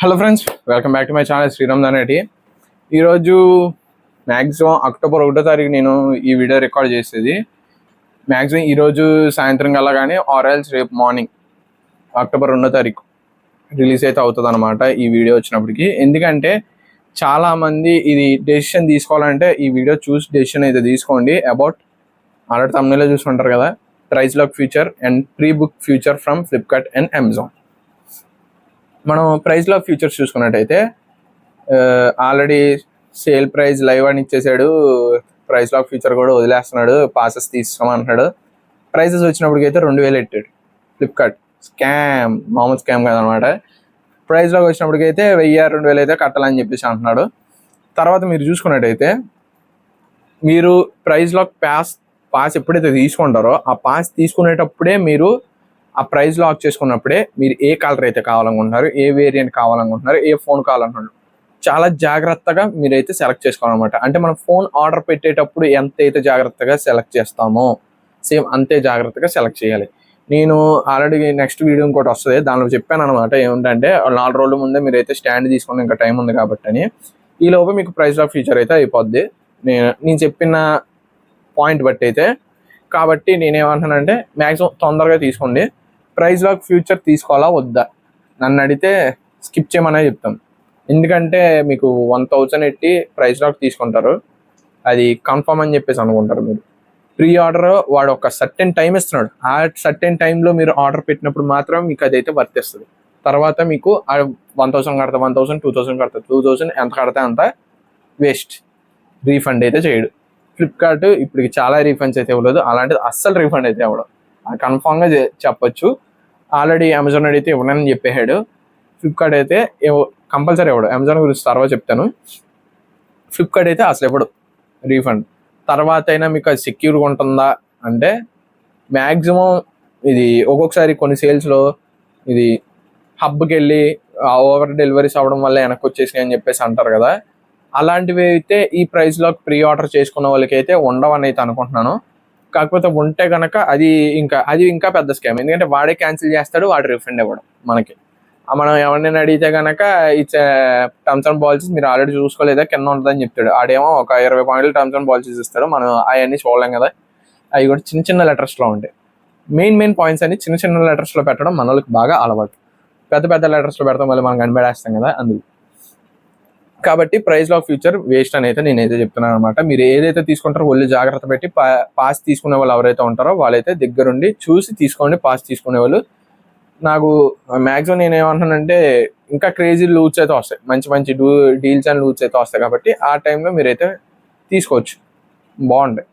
Hello friends, welcome back to my channel Sriram Daneti. ఈరోజు maximum October 1వ తారీఖు నేను ఈ వీడియో రికార్డ్ చేసేది. మ్యాక్సిమం ఈరోజు సాయంత్రం కల్లా కానీ ఆర్ఎల్స్ రేపు మార్నింగ్ అక్టోబర్ 2వ తారీఖు రిలీజ్ అయితే అవుతుంది అనమాట ఈ వీడియో వచ్చినప్పటికి. ఎందుకంటే చాలామంది ఇది డెసిషన్ తీసుకోవాలంటే ఈ వీడియో చూసి డెసిషన్ అయితే తీసుకోండి. అబౌట్ ఆల్రెడీ తమిళలో చూసుకుంటారు కదా, price lock future and pre book future from Flipkart and Amazon. మనం ప్రైస్ లాక్ ఫ్యూచర్స్ చూసుకున్నట్టయితే ఆల్రెడీ సేల్ ప్రైస్ లైవ్ అని ఇచ్చేసాడు. ప్రైస్ లాక్ ఫ్యూచర్ కూడా వదిలేస్తున్నాడు, పాసెస్ తీసుకోమంటున్నాడు. ప్రైసెస్ వచ్చినప్పటికైతే 2000 ఎట్టాడు ఫ్లిప్కార్ట్. స్కామ్, మామూలు స్కామ్ కాదనమాట. ప్రైస్ లాక్ వచ్చినప్పటికైతే 1000-2000 అయితే కట్టాలని చెప్పేసి అంటున్నాడు. తర్వాత మీరు చూసుకున్నట్టయితే మీరు ప్రైస్ లాక్ పాస్ ఎప్పుడైతే తీసుకుంటారో ఆ పాస్ తీసుకునేటప్పుడే మీరు ఆ ప్రైస్ లాక్ చేసుకున్నప్పుడే మీరు ఏ కలర్ అయితే కావాలనుకుంటున్నారు, ఏ వేరియంట్ కావాలనుకుంటున్నారు, ఏ ఫోన్ కావాలనుకుంటున్నారు చాలా జాగ్రత్తగా మీరైతే సెలెక్ట్ చేసుకోవాలన్నమాట. అంటే మనం ఫోన్ ఆర్డర్ పెట్టేటప్పుడు ఎంత అయితే జాగ్రత్తగా సెలెక్ట్ చేస్తామో సేమ్ అంతే జాగ్రత్తగా సెలెక్ట్ చేయాలి. నేను ఆల్రెడీ నెక్స్ట్ వీడియో ఇంకోటి వస్తుంది, దానిలో చెప్పాను అనమాట. ఏమిటంటే 4 రోజుల ముందే మీరైతే స్టాండ్ తీసుకుని ఇంకా టైం ఉంది కాబట్టి అని. ఈ లోపు మీకు ప్రైస్ లాక్ ఫీచర్ అయితే అయిపోద్ది నేను చెప్పిన పాయింట్ బట్టి అయితే. కాబట్టి నేనేమంటానంటే మ్యాక్సిమం తొందరగా తీసుకోండి. ప్రైస్ లాక్ ఫ్యూచర్ తీసుకోవాలా వద్దా నన్ను అడిగితే స్కిప్ చేయమనే చెప్తాను. ఎందుకంటే మీకు 1000 ఎట్టి ప్రైస్ లాక్ తీసుకుంటారు, అది కన్ఫర్మ్ అని చెప్పేసి అనుకుంటారు. మీరు ప్రీ ఆర్డర్ వాడు ఒక సర్టెన్ టైం ఇస్తున్నాడు, ఆ సర్టెన్ టైంలో మీరు ఆర్డర్ పెట్టినప్పుడు మాత్రం మీకు అదైతే వర్తిస్తుంది. తర్వాత మీకు 1000 కడతా, 1000, 2000 కడతా, 2000 ఎంత కడతా అంత వేస్ట్, రీఫండ్ అయితే చేయడు. ఫ్లిప్కార్ట్ ఇప్పటికి చాలా రీఫండ్స్ అయితే ఇవ్వలేదు, అలాంటిది అస్సలు రీఫండ్ అయితే ఇవ్వడం కన్ఫామ్గా చెప్పొచ్చు. ఆల్రెడీ అమెజాన్ అడిగితే ఇవ్వనని చెప్పేసాడు, ఫ్లిప్కార్ట్ అయితే కంపల్సరీ ఇవ్వడు. అమెజాన్ గురించి తర్వాత చెప్తాను. ఫ్లిప్కార్ట్ అయితే అసలు ఇవ్వడు రీఫండ్. తర్వాత అయినా మీకు అది సెక్యూర్గా ఉంటుందా అంటే మ్యాక్సిమం ఇది ఒక్కొక్కసారి కొన్ని సేల్స్లో ఇది హబ్కి వెళ్ళి ఓవర్ డెలివరీస్ అవ్వడం వల్ల వెనక్కి వచ్చేసి అని చెప్పేసి అంటారు కదా, అలాంటివి అయితే ఈ ప్రైస్లో ప్రీ ఆర్డర్ చేసుకున్న వాళ్ళకి అయితే ఉండవని అయితే అనుకుంటున్నాను. కాకపోతే ఉంటే కనుక అది ఇంకా పెద్ద స్కామ్. ఎందుకంటే వాడే క్యాన్సిల్ చేస్తాడు, వాడు రిఫండ్ ఇవ్వడం మనకి. మనం ఎవరినైనా అడిగితే కనుక ఇట్స్ టర్మ్స్ అండ్ పాలసీస్ మీరు ఆల్రెడీ చూసుకోలేదా కింద ఉంటుందని చెప్తాడు. ఆడేమో ఒక 20 పాయింట్లు టర్మ్స్ అండ్ పాలసీస్ ఇస్తాడు, మనం అవన్నీ చూడలేం కదా. అవి కూడా చిన్న చిన్న లెటర్స్లో ఉంటాయి. మెయిన్ పాయింట్స్ అన్ని చిన్న చిన్న లెటర్స్లో పెట్టడం మన వాళ్ళకి బాగా అలవాటు. పెద్ద పెద్ద లెటర్స్లో పెడతాం, మళ్ళీ మనం కనిపెడేస్తాం కదా అందుకు. కాబట్టి ప్రైస్ లాక్ ఫ్యూచర్ వేస్ట్ అని అయితే నేనైతే చెప్తున్నాను అనమాట. మీరు ఏదైతే తీసుకుంటారో ఒళ్ళు జాగ్రత్త పెట్టి పాస్ తీసుకునే వాళ్ళు ఎవరైతే ఉంటారో వాళ్ళైతే దగ్గరుండి చూసి తీసుకోండి. పాస్ తీసుకునే వాళ్ళు నాకు మ్యాక్సిమం నేనేమంటానంటే ఇంకా క్రేజీ లూట్స్ అయితే వస్తాయి, మంచి మంచి డీల్స్ అండ్ లూట్స్ అయితే వస్తాయి. కాబట్టి ఆ టైంలో మీరైతే తీసుకోవచ్చు, బాగుంటాయి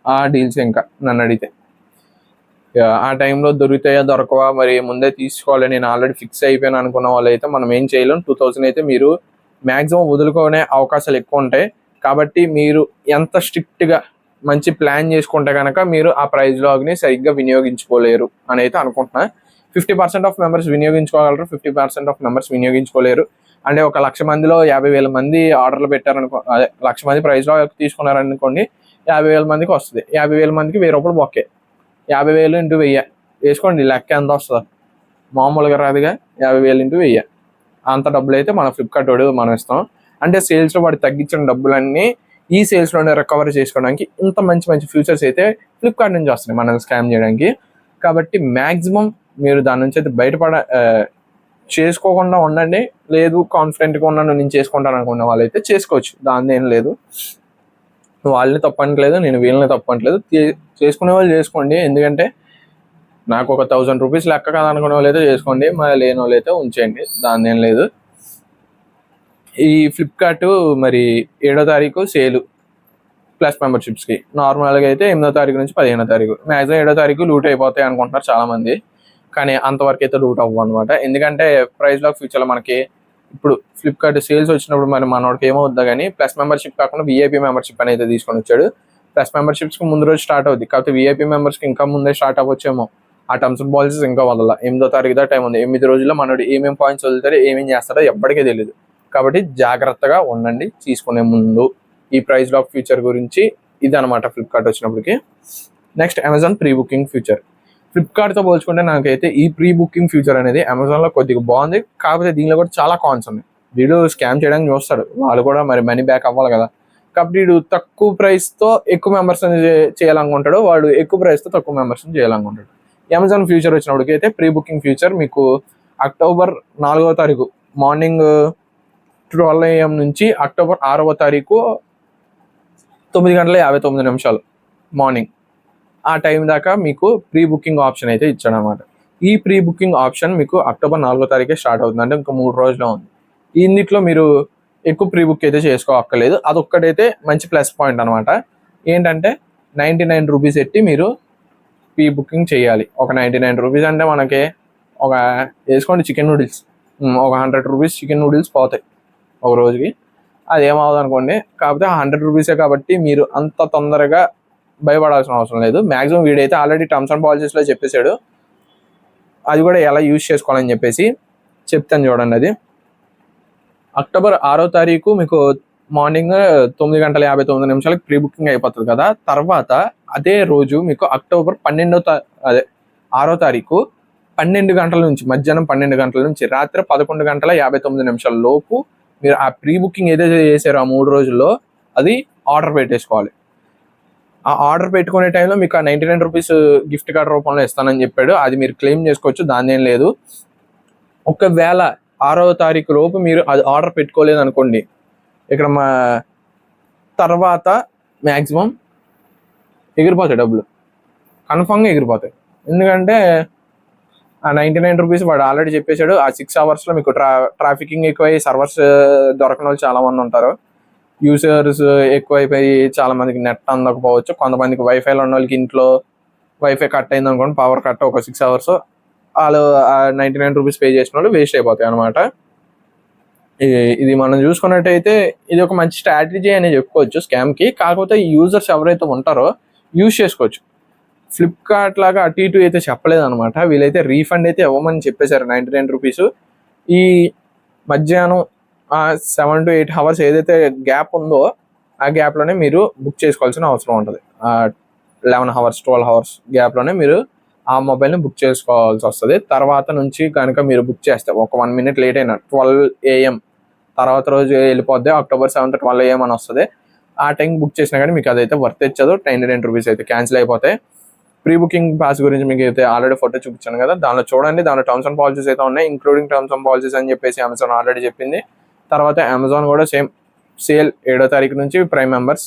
ఆ డీల్స్. ఇంకా నన్ను అడిగితే ఆ టైంలో దొరుకుతాయా దొరకవా మరి ముందే తీసుకోవాలి, నేను ఆల్రెడీ ఫిక్స్ అయిపోయాను అనుకున్న వాళ్ళు అయితే మనం ఏం చేయలేం. 2000 అయితే మీరు మ్యాక్సిమం వదులుకునే అవకాశాలు ఎక్కువ ఉంటాయి. కాబట్టి మీరు ఎంత స్ట్రిక్ట్గా మంచి ప్లాన్ చేసుకుంటే కనుక మీరు ఆ ప్రైస్ లాగ్ని సరిగ్గా వినియోగించుకోలేరు అని అయితే అనుకుంటున్నా. 50% ఆఫ్ మెంబర్స్ వినియోగించుకోగలరు, 50% ఆఫ్ మెంబర్స్ వినియోగించుకోలేరు. అంటే 1,00,000 మందిలో 50,000 మంది ఆర్డర్లు పెట్టారనుకో, అదే 1,00,000 మంది ప్రైస్ లాగ్ తీసుకున్నారనుకోండి, 50,000 మందికి వస్తుంది. 50,000 మందికి 1000 రూపాయలు బొక్కే. 50,000 × 1000 వేసుకోండి, లెక్క ఎంత వస్తుందో మామూలుగా రాదుగా. 50,000 × 1000 అంత డబ్బులు అయితే మన ఫ్లిప్కార్ట్ వాడు మనం ఇస్తాం. అంటే సేల్స్లో వాడు తగ్గించిన డబ్బులన్నీ ఈ సేల్స్లోనే రికవర్ చేసుకోవడానికి ఇంత మంచి మంచి ఫ్యూచర్స్ అయితే ఫ్లిప్కార్ట్ నుంచి వస్తున్నాయి మనల్ని స్కామ్ చేయడానికి. కాబట్టి మ్యాక్సిమం మీరు దాని నుంచి అయితే చేసుకోకుండా ఉండండి. లేదు కాన్ఫిడెంట్గా ఉన్నాను నేను చేసుకుంటాను అనుకున్న వాళ్ళైతే చేసుకోవచ్చు, దాని ఏం లేదు. వాళ్ళని తప్పనట్లేదు, నేను వీళ్ళని తప్పనట్లేదు. చేసుకునే వాళ్ళు చేసుకోండి. ఎందుకంటే నాకు ఒక 1000 రూపీస్ లెక్క కాదనుకునే వాళ్ళు అయితే చేసుకోండి, మరి లేని వాళ్ళు అయితే ఉంచేయండి, దాని ఏం లేదు. ఈ ఫ్లిప్కార్ట్ మరి 7వ తారీఖు సేలు ప్లస్ మెంబర్షిప్స్కి, నార్మల్గా అయితే 8వ తారీఖు నుంచి 15వ తారీఖు. మ్యాక్సిమం 7వ తారీఖు లూట్ అయిపోతాయి అనుకుంటున్నారు చాలామంది, కానీ అంతవరకు అయితే లూట్ అవ్వవు అనమాట. ఎందుకంటే ప్రైస్ లాక్ ఫ్యూచర్లో మనకి ఇప్పుడు ఫ్లిప్కార్ట్ సేల్స్ వచ్చినప్పుడు మరి మనోడికి ఏమవుద్దా కానీ ప్లస్ మెంబర్షిప్ కాకుండా విఐపీ మెంబర్షిప్ అనేది తీసుకొని వచ్చాడు. ప్లస్ మెంబర్షిప్స్కి ముందు రోజు స్టార్ట్ అవుద్ది, కాకపోతే విఐపీ మెంబర్స్కి ఇంకా ముందే స్టార్ట్ అవ్వచ్చేమో. ఆ టర్మ్స్ అండ్ పాలసీస్ ఇంకా వదల 8వ తారీఖు దా టైం ఉంది. 8 రోజుల్లో మనోడు ఏమేమి పాయింట్స్ వదులుతారో ఏమేం చేస్తారో ఎప్పటికీ తెలియదు. కాబట్టి జాగ్రత్తగా ఉండండి తీసుకునే ముందు. ఈ ప్రైస్ లాక్ ఫ్యూచర్ గురించి ఇది అనమాట ఫ్లిప్కార్ట్ వచ్చినప్పటికి. Next Amazon pre booking future. ఫ్లిప్కార్ట్తో పోల్చుకుంటే నాకైతే ఈ ప్రీ బుకింగ్ ఫ్యూచర్ అనేది అమెజాన్లో కొద్దిగా బాగుంది. కాకపోతే దీనిలో కూడా చాలా కాన్స్ ఉన్నాయి. వీడు స్కామ్ చేయడానికి చూస్తాడు, వాళ్ళు కూడా మరి మనీ బ్యాక్ అవ్వాలి కదా. కాబట్టి వీడు తక్కువ ప్రైస్తో ఎక్కువ మెంబర్స్ చేయాలనుకుంటాడు, వాడు ఎక్కువ ప్రైస్తో తక్కువ మెంబర్స్ చేయాలనుకుంటాడు. అమెజాన్ ఫ్యూచర్ వచ్చినప్పటికి అయితే ప్రీ బుకింగ్ ఫ్యూచర్ మీకు అక్టోబర్ 4వ తారీఖు మార్నింగ్ 12 AM నుంచి అక్టోబర్ 6వ తారీఖు 9:59 మార్నింగ్ ఆ టైం దాకా మీకు ప్రీ బుకింగ్ ఆప్షన్ అయితే ఇచ్చాడనమాట. ఈ ప్రీ బుకింగ్ ఆప్షన్ మీకు అక్టోబర్ 4వ తారీఖే స్టార్ట్ అవుతుంది, అంటే ఇంకా 3 రోజుల్లో ఉంది. ఇందులో మీరు ఎక్కువ ప్రీ బుక్ అయితే చేసుకోక్కర్లేదు. అదొక్కటైతే మంచి ప్లస్ పాయింట్ అనమాట. ఏంటంటే 99 రూపీస్ ఎట్టి మీరు ప్రీ బుకింగ్ చేయాలి. ఒక 99 రూపీస్ అంటే మనకి ఒక వేసుకోండి చికెన్ నూడిల్స్, ఒక 100 రూపీస్ చికెన్ నూడిల్స్ పోతాయి ఒక రోజుకి. అది ఏమవుతుంది అనుకోండి. కాకపోతే 100 రూపీసే కాబట్టి మీరు అంత తొందరగా భయపడాల్సిన అవసరం లేదు. మ్యాక్సిమం వీడైతే ఆల్రెడీ టర్మ్స్ అండ్ పాలసీస్లో చెప్పేశాడు, అది కూడా ఎలా యూజ్ చేసుకోవాలని చెప్పేసి చెప్తాను చూడండి. అది అక్టోబర్ 6వ తారీఖు మీకు మార్నింగ్ 9:59 ప్రీ బుకింగ్ అయిపోతుంది కదా. తర్వాత అదే రోజు మీకు అక్టోబర్ 6వ తారీఖు 12 గంటల నుంచి మధ్యాహ్నం 12 గంటల నుంచి రాత్రి 11:59 లోపు మీరు ఆ ప్రీ బుకింగ్ ఏదైతే చేశారో ఆ 3 రోజుల్లో అది ఆర్డర్ పెట్టేసుకోవాలి. ఆ ఆర్డర్ పెట్టుకునే టైంలో మీకు ఆ 99 రూపీస్ గిఫ్ట్ కార్డ్ రూపంలో ఇస్తానని చెప్పాడు, అది మీరు క్లెయిమ్ చేసుకోవచ్చు, దాని ఏం లేదు. ఒకవేళ 6వ తారీఖు లోపు మీరు అది ఆర్డర్ పెట్టుకోలేదు అనుకోండి, ఇక్కడ మా తర్వాత మ్యాక్సిమం ఎగిరిపోతాయి డబ్బులు, కన్ఫామ్గా ఎగిరిపోతాయి. ఎందుకంటే ఆ 99 రూపీస్ వాడు ఆల్రెడీ చెప్పేశాడు. ఆ 6 అవర్స్లో మీకు ట్రాఫికింగ్ ఎక్కువై సర్వర్స్ దొరకని వాళ్ళు చాలామంది ఉంటారు, యూజర్స్ ఎక్కువైపోయి చాలా మందికి నెట్ అందకపోవచ్చు. కొంతమందికి వైఫైలో ఉన్న వాళ్ళకి ఇంట్లో వైఫై కట్ అయింది అనుకోండి, పవర్ కట్ ఒక 6 అవర్స్, వాళ్ళు ఆ 99 రూపీస్ పే చేసిన వాళ్ళు వేస్ట్ అయిపోతాయి అనమాట. ఇది మనం చూసుకున్నట్టయితే ఇది ఒక మంచి స్ట్రాటజీ అనేది చెప్పుకోవచ్చు స్కామ్కి. కాకపోతే యూజర్స్ ఎవరైతే ఉంటారో యూజ్ చేసుకోవచ్చు. ఫ్లిప్కార్ట్ లాగా అటు ఇటు అయితే చెప్పలేదు అనమాట. వీళ్ళైతే రీఫండ్ అయితే ఇవ్వమని చెప్పేశారు 99 రూపీస్. ఈ మధ్యాహ్నం 7 to 8 అవర్స్ ఏదైతే గ్యాప్ ఉందో ఆ గ్యాప్లోనే మీరు బుక్ చేసుకోవాల్సిన అవసరం ఉంటుంది. 11 అవర్స్ 12 అవర్స్ గ్యాప్లోనే మీరు ఆ మొబైల్ని బుక్ చేసుకోవాల్సి వస్తుంది. తర్వాత నుంచి కనుక మీరు బుక్ చేస్తే ఒక 1 minute లేట్ అయినా 12 AM తర్వాత రోజు వెళ్ళిపోద్ది, అక్టోబర్ 7th 12 AM అని వస్తుంది. ఆ టైం బుక్ చేసినా కానీ మీకు అదైతే వర్త్ ఇచ్చదు, 99 రూపీస్ అయితే క్యాన్సిల్ అయిపోతాయి. ప్రీ బుకింగ్ పాస్ గురించి మీకు అయితే ఆల్రెడీ ఫోటో చూపించాను కదా, దానిలో చూడండి. దానిలో టర్మ్స్ అండ్ పాలసీస్ అయితే ఉన్నాయి, ఇంక్లూడింగ్ టర్మ్స్ అండ్ పాలసీస్ అని చెప్పేసి అమెజాన్ ఆల్రెడీ చెప్పింది. తర్వాత అమెజాన్ కూడా సేమ్ సేల్ 7వ తారీఖు నుంచి ప్రైమ్ మెంబర్స్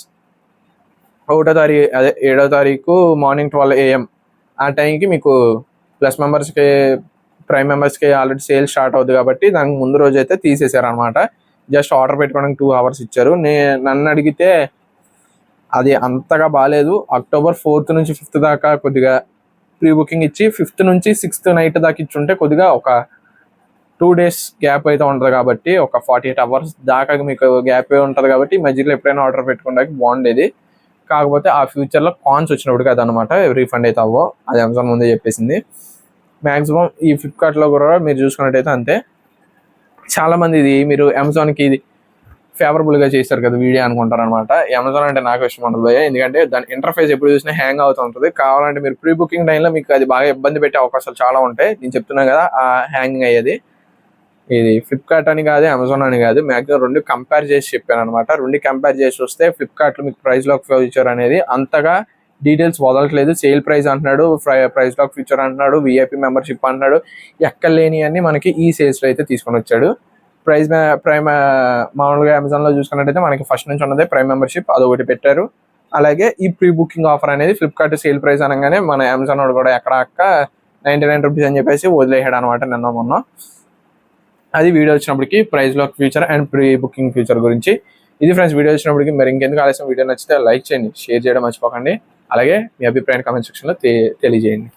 7వ తారీఖు మార్నింగ్ 12 AM ఆ టైంకి మీకు ప్లస్ మెంబర్స్కి ప్రైమ్ మెంబర్స్కి ఆల్రెడీ సేల్ స్టార్ట్ అవుతుంది కాబట్టి దానికి ముందు రోజు అయితే తీసేశారు అనమాట. జస్ట్ ఆర్డర్ పెట్టుకోవడానికి 2 అవర్స్ ఇచ్చారు. నన్ను అడిగితే అది అంతగా బాగాలేదు. అక్టోబర్ 4th నుంచి 5th దాకా కొద్దిగా ప్రీ బుకింగ్ ఇచ్చి 5th నుంచి 6th నైట్ దాకా ఇచ్చుంటే కొద్దిగా ఒక 2 days గ్యాప్ అయితే ఉంటుంది కాబట్టి ఒక 48 అవర్స్ దాకా మీకు గ్యాప్ ఉంటుంది కాబట్టి మధ్యలో ఎప్పుడైనా ఆర్డర్ పెట్టుకోవడానికి బాగుండేది. కాకపోతే ఆ ఫ్యూచర్లో కాన్స్ వచ్చినప్పుడు కదనమాట రీఫండ్ అయితే అవ్వో, అది అమెజాన్ ముందే చెప్పేసింది. మ్యాక్సిమం ఈ ఫ్లిప్కార్ట్లో కూడా మీరు చూసుకున్నట్టయితే అంతే. చాలామంది ఇది మీరు అమెజాన్కి ఇది ఫేవరబుల్గా చేశారు కదా వీడియో అనుకుంటారు అనమాట. అమెజాన్ అంటే నాకు ఇష్టం ఉండదు భయ్య, ఎందుకంటే దాని ఇంటర్ఫేస్ ఎప్పుడు చూసినా హ్యాంగ్ అవుతూ ఉంటుంది. కావాలంటే మీరు ప్రీ బుకింగ్ టైంలో మీకు అది బాగా ఇబ్బంది పెట్టే అవకాశాలు చాలా ఉంటాయి. నేను చెప్తున్నాను కదా ఆ హ్యాంగింగ్ అయ్యేది. ఇది ఫ్లిప్కార్ట్ అని కాదు, అమెజాన్ అని కాదు, మ్యాక్సిమం 2 కంపేర్ చేసి చెప్పాను అనమాట. 2 కంపేర్ చేసి వస్తే ఫ్లిప్కార్ట్లో మీకు ప్రైస్ లాక్ ఫ్యూచర్ అనేది అంతగా డీటెయిల్స్ వదలట్లేదు. సేల్ ప్రైస్ అంటున్నాడు, ప్రైస్ లాక్ ఫ్యూచర్ అంటున్నాడు, VIP మెంబర్షిప్ అంటున్నాడు, ఎక్కడ లేని అన్ని మనకి ఈ సేల్స్లో అయితే తీసుకొని వచ్చాడు. ప్రైమ్ మామూలుగా అమెజాన్లో చూసుకున్నట్టయితే మనకి ఫస్ట్ నుంచి ఉన్నదే ప్రైమ్ మెంబర్షిప్, అదొకటి పెట్టారు. అలాగే ఈ ప్రీ బుకింగ్ ఆఫర్ అనేది ఫ్లిప్కార్ట్ సేల్ ప్రైస్ అనగానే మన అమెజాన్ వాడు కూడా ఎక్కడ 99 రూపీస్ అని చెప్పేసి వదిలేసాడు అనమాట నిన్న మొన్న. అది వీడియో వచ్చినప్పటికి price lock future and pre booking future గురించి. ఇది ఫ్రెండ్స్ వీడియో వచ్చినప్పటికి. మరి ఇంకెందుకు ఆలస్యం, వీడియో నచ్చితే లైక్ చేయండి, షేర్ చేయడం మర్చిపోకండి. అలాగే మీ అభిప్రాయాన్ని కామెంట్ సెక్షన్లో తెలియజేయండి.